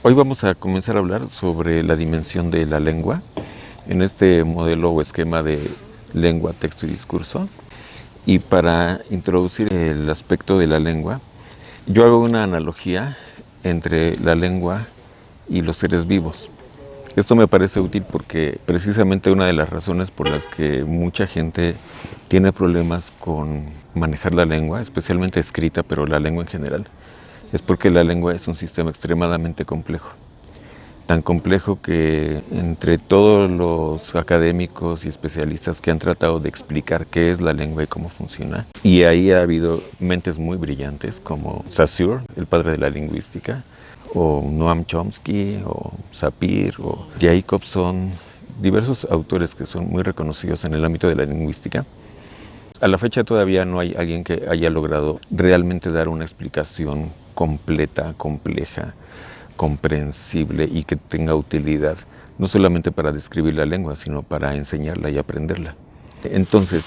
Hoy vamos a comenzar a hablar sobre la dimensión de la lengua en este modelo o esquema de lengua, texto y discurso. Y para introducir el aspecto de la lengua, yo hago una analogía entre la lengua y los seres vivos. Esto me parece útil porque precisamente una de las razones por las que mucha gente tiene problemas con manejar la lengua, especialmente escrita, pero la lengua en general, es porque la lengua es un sistema extremadamente complejo. Tan complejo que entre todos los académicos y especialistas que han tratado de explicar qué es la lengua y cómo funciona, y ahí ha habido mentes muy brillantes como Saussure, el padre de la lingüística, o Noam Chomsky, o Sapir, o Jacobson, diversos autores que son muy reconocidos en el ámbito de la lingüística. A la fecha todavía no hay alguien que haya logrado realmente dar una explicación completa, compleja, comprensible y que tenga utilidad, no solamente para describir la lengua, sino para enseñarla y aprenderla. Entonces,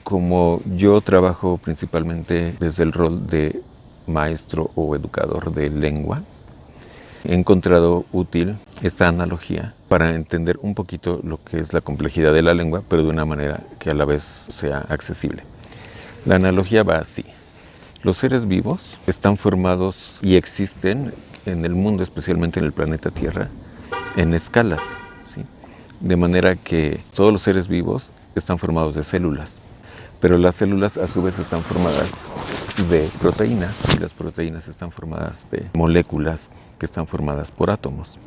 como yo trabajo principalmente desde el rol de maestro o educador de lengua, he encontrado útil esta analogía para entender un poquito lo que es la complejidad de la lengua, pero de una manera que a la vez sea accesible. La analogía va así. Los seres vivos están formados y existen en el mundo, especialmente en el planeta Tierra, en escalas, ¿sí? De manera que todos los seres vivos están formados de células, pero las células a su vez están formadas de proteínas, y las proteínas están formadas de moléculas que están formadas por átomos.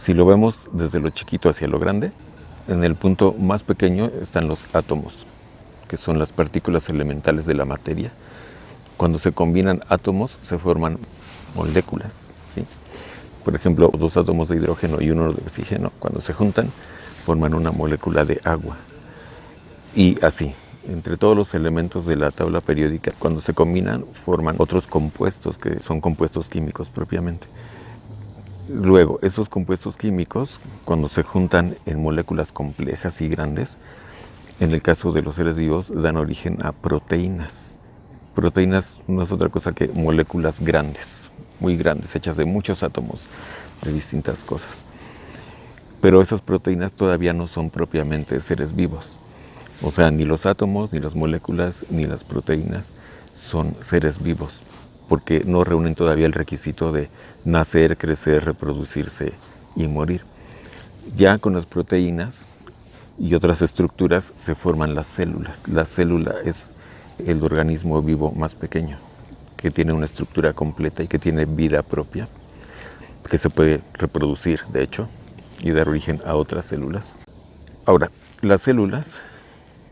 Si lo vemos desde lo chiquito hacia lo grande, en el punto más pequeño están los átomos, que son las partículas elementales de la materia. Cuando se combinan átomos se forman moléculas, ¿sí? Por ejemplo, dos átomos de hidrógeno y uno de oxígeno, cuando se juntan, forman una molécula de agua. Y así, entre todos los elementos de la tabla periódica, cuando se combinan, forman otros compuestos que son compuestos químicos propiamente. Luego, esos compuestos químicos, cuando se juntan en moléculas complejas y grandes, en el caso de los seres vivos, dan origen a proteínas. Proteínas no es otra cosa que moléculas grandes, muy grandes, hechas de muchos átomos de distintas cosas. Pero esas proteínas todavía no son propiamente seres vivos. O sea, ni los átomos, ni las moléculas, ni las proteínas son seres vivos, porque no reúnen todavía el requisito de nacer, crecer, reproducirse y morir. Ya con las proteínas y otras estructuras se forman las células. La célula es el organismo vivo más pequeño, que tiene una estructura completa y que tiene vida propia, que se puede reproducir, de hecho, y dar origen a otras células. Ahora, las células,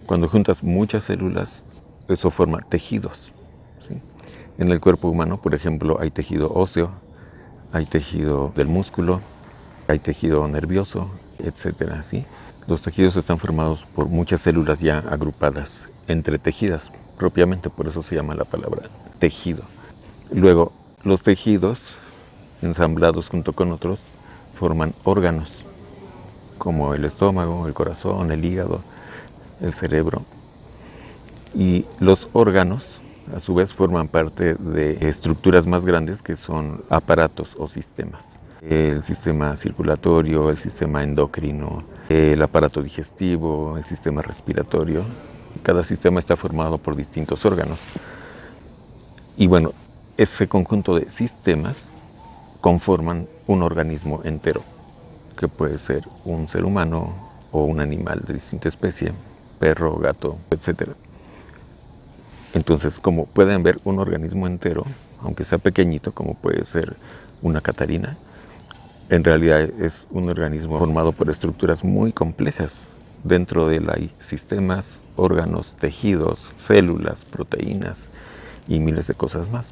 cuando juntas muchas células, eso forma tejidos, ¿sí? En el cuerpo humano, por ejemplo, hay tejido óseo, hay tejido del músculo, hay tejido nervioso, etcétera, ¿sí? Los tejidos están formados por muchas células ya agrupadas, entretejidas, propiamente, por eso se llama la palabra tejido. Luego, los tejidos, ensamblados junto con otros, forman órganos, como el estómago, el corazón, el hígado, el cerebro. Y los órganos, a su vez, forman parte de estructuras más grandes que son aparatos o sistemas. El sistema circulatorio, el sistema endocrino, el aparato digestivo, el sistema respiratorio. Cada sistema está formado por distintos órganos. Y bueno, ese conjunto de sistemas conforman un organismo entero, que puede ser un ser humano o un animal de distinta especie, perro, gato, etc. Entonces, como pueden ver, un organismo entero, aunque sea pequeñito, como puede ser una catarina, en realidad es un organismo formado por estructuras muy complejas. Dentro de él hay sistemas, órganos, tejidos, células, proteínas y miles de cosas más.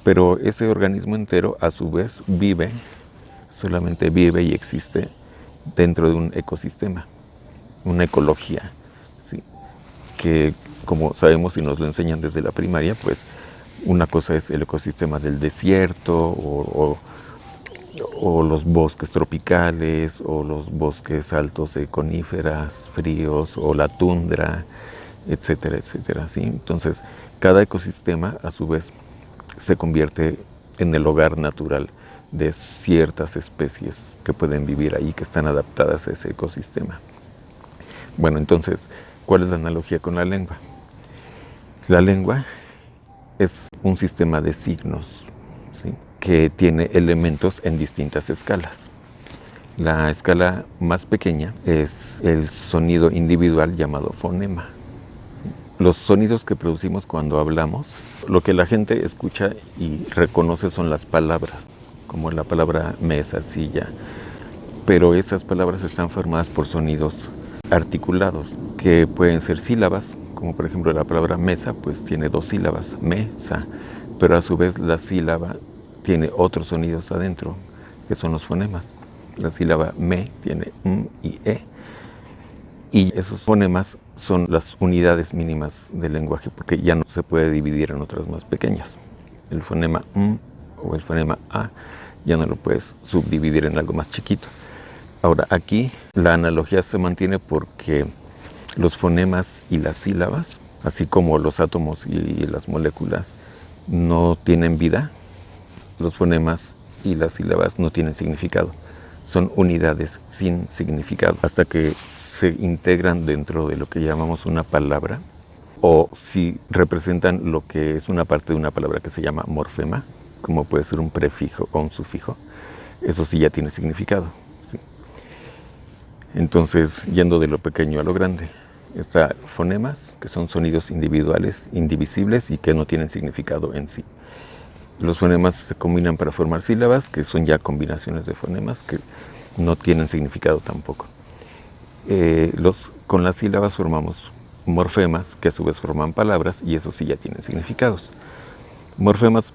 Pero ese organismo entero, a su vez, solamente vive y existe dentro de un ecosistema, una ecología, ¿sí? Que, como sabemos y nos lo enseñan desde la primaria, pues una cosa es el ecosistema del desierto o los bosques tropicales o los bosques altos de coníferas, fríos, o la tundra, etcétera, etcétera, ¿sí? Entonces, cada ecosistema a su vez se convierte en el hogar natural de ciertas especies que pueden vivir ahí, que están adaptadas a ese ecosistema. Bueno, entonces, ¿cuál es la analogía con la lengua? La lengua es un sistema de signos, ¿sí?, que tiene elementos en distintas escalas. La escala más pequeña es el sonido individual llamado fonema. Los sonidos que producimos cuando hablamos, lo que la gente escucha y reconoce son las palabras, como la palabra mesa, silla, pero esas palabras están formadas por sonidos articulados, que pueden ser sílabas, como por ejemplo la palabra mesa, pues tiene 2 sílabas, mesa, pero a su vez la sílaba tiene otros sonidos adentro, que son los fonemas. La sílaba me tiene m y e, y esos fonemas son las unidades mínimas del lenguaje, porque ya no se puede dividir en otras más pequeñas. El fonema m o el fonema a ya no lo puedes subdividir en algo más chiquito. Ahora, aquí la analogía se mantiene porque los fonemas y las sílabas, así como los átomos y las moléculas, no tienen vida. Los fonemas y las sílabas no tienen significado. Son unidades sin significado hasta que se integran dentro de lo que llamamos una palabra, o si representan lo que es una parte de una palabra que se llama morfema, como puede ser un prefijo o un sufijo. Eso sí ya tiene significado, ¿sí? Entonces, yendo de lo pequeño a lo grande, está fonemas, que son sonidos individuales, indivisibles y que no tienen significado en sí. Los fonemas se combinan para formar sílabas, que son ya combinaciones de fonemas que no tienen significado tampoco. Con las sílabas formamos morfemas, que a su vez forman palabras, y eso sí ya tienen significados. Morfemas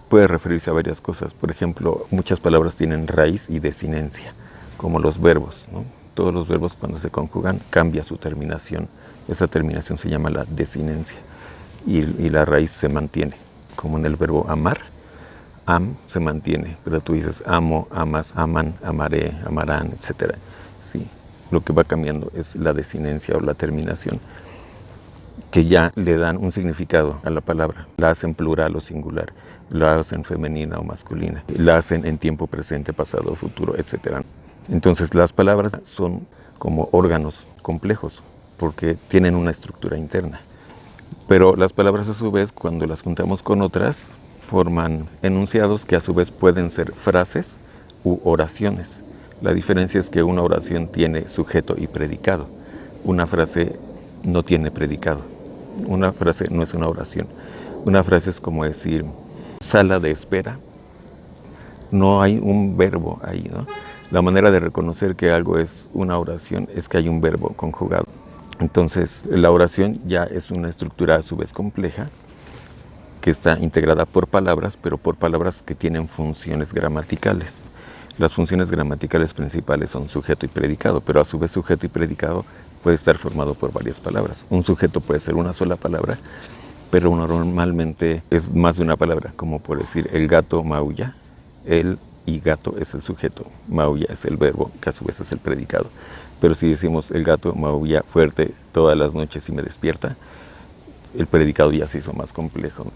puede referirse a varias cosas. Por ejemplo, muchas palabras tienen raíz y desinencia, como los verbos, ¿no? Todos los verbos, cuando se conjugan, cambia su terminación. Esa terminación se llama la desinencia, y la raíz se mantiene, como en el verbo amar. Am se mantiene, pero tú dices amo, amas, aman, amaré, amarán, etc. Sí, lo que va cambiando es la desinencia o la terminación, que ya le dan un significado a la palabra. La hacen plural o singular, la hacen femenina o masculina, la hacen en tiempo presente, pasado, futuro, etc. Entonces las palabras son como órganos complejos, porque tienen una estructura interna. Pero las palabras, a su vez, cuando las juntamos con otras, forman enunciados que a su vez pueden ser frases u oraciones. La diferencia es que una oración tiene sujeto y predicado. Una frase no tiene predicado. Una frase no es una oración. Una frase es como decir, sala de espera. No hay un verbo ahí, ¿no? La manera de reconocer que algo es una oración es que hay un verbo conjugado. Entonces, la oración ya es una estructura a su vez compleja, que está integrada por palabras, pero por palabras que tienen funciones gramaticales. Las funciones gramaticales principales son sujeto y predicado, pero a su vez sujeto y predicado puede estar formado por varias palabras. Un sujeto puede ser una sola palabra, pero normalmente es más de una palabra, como por decir el gato maulla. El y gato es el sujeto, maulla es el verbo, que a su vez es el predicado. Pero si decimos el gato maulla fuerte todas las noches y me despierta, el predicado ya se hizo más complejo.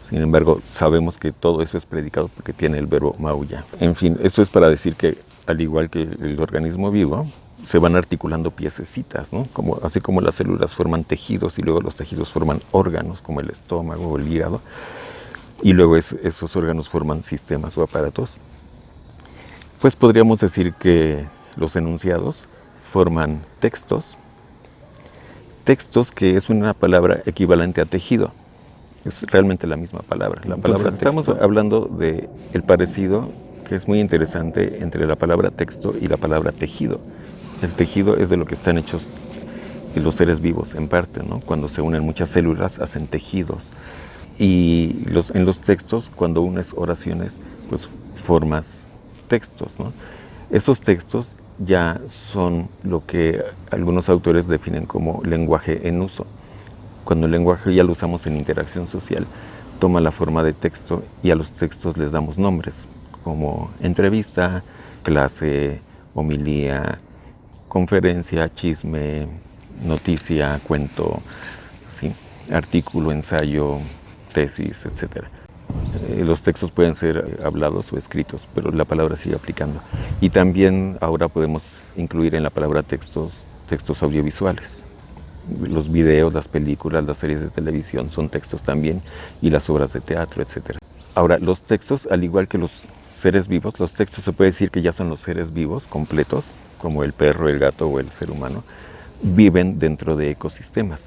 Sin embargo, sabemos que todo eso es predicado porque tiene el verbo maulla. En fin, esto es para decir que, al igual que el organismo vivo, se van articulando piececitas, ¿no? Así como las células forman tejidos y luego los tejidos forman órganos, como el estómago o el hígado, y luego esos órganos forman sistemas o aparatos. Pues podríamos decir que los enunciados forman textos, que es una palabra equivalente a tejido. Es realmente la misma palabra. La palabra estamos hablando de el parecido, que es muy interesante, entre la palabra texto y la palabra tejido. El tejido es de lo que están hechos los seres vivos, en parte, ¿no? Cuando se unen muchas células, hacen tejidos. Y en los textos, cuando unes oraciones, pues formas textos, ¿no? Esos textos ya son lo que algunos autores definen como lenguaje en uso. Cuando el lenguaje ya lo usamos en interacción social, toma la forma de texto, y a los textos les damos nombres, como entrevista, clase, homilía, conferencia, chisme, noticia, cuento, ¿sí?, artículo, ensayo, tesis, etc. Los textos pueden ser hablados o escritos, pero la palabra sigue aplicando. Y también ahora podemos incluir en la palabra textos audiovisuales. Los videos, las películas, las series de televisión son textos también, y las obras de teatro, etcétera. Ahora, los textos, al igual que los seres vivos, los textos se puede decir que ya son los seres vivos completos, como el perro, el gato o el ser humano, viven dentro de ecosistemas.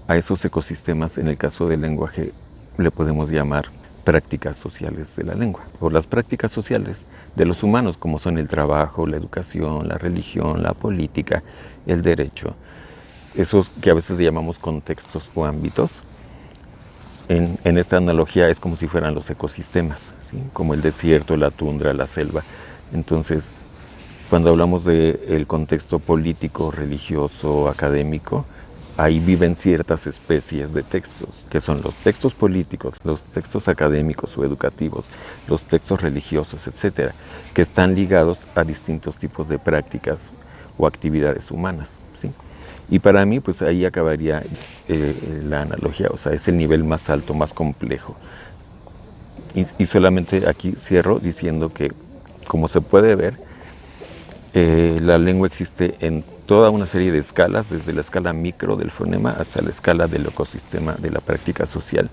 A esos ecosistemas, en el caso del lenguaje, le podemos llamar prácticas sociales de la lengua, o las prácticas sociales de los humanos, como son el trabajo, la educación, la religión, la política, el derecho, esos que a veces le llamamos contextos o ámbitos. En esta analogía es como si fueran los ecosistemas, ¿sí? Como el desierto, la tundra, la selva. Entonces, cuando hablamos del contexto político, religioso, académico, ahí viven ciertas especies de textos, que son los textos políticos, los textos académicos o educativos, los textos religiosos, etcétera, que están ligados a distintos tipos de prácticas o actividades humanas, ¿sí? Y para mí, pues ahí acabaría la analogía, o sea, es el nivel más alto, más complejo. Y solamente aquí cierro diciendo que, como se puede ver, la lengua existe en toda una serie de escalas, desde la escala micro del fonema hasta la escala del ecosistema de la práctica social.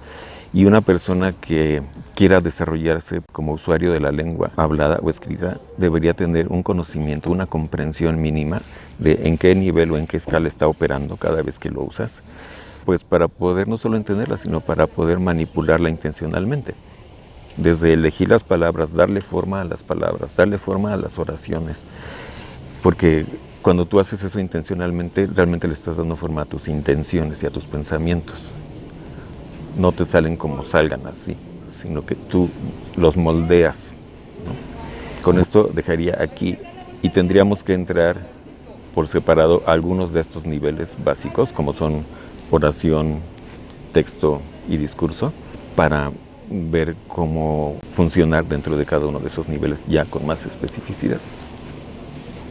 Y una persona que quiera desarrollarse como usuario de la lengua hablada o escrita debería tener un conocimiento, una comprensión mínima de en qué nivel o en qué escala está operando cada vez que lo usas, pues para poder no solo entenderla, sino para poder manipularla intencionalmente. Desde elegir las palabras, darle forma a las palabras, darle forma a las oraciones. Porque cuando tú haces eso intencionalmente, realmente le estás dando forma a tus intenciones y a tus pensamientos. No te salen como salgan así, sino que tú los moldeas, ¿no? Con esto dejaría aquí y tendríamos que entrar por separado a algunos de estos niveles básicos, como son oración, texto y discurso, para ver cómo funcionar dentro de cada uno de esos niveles ya con más especificidad.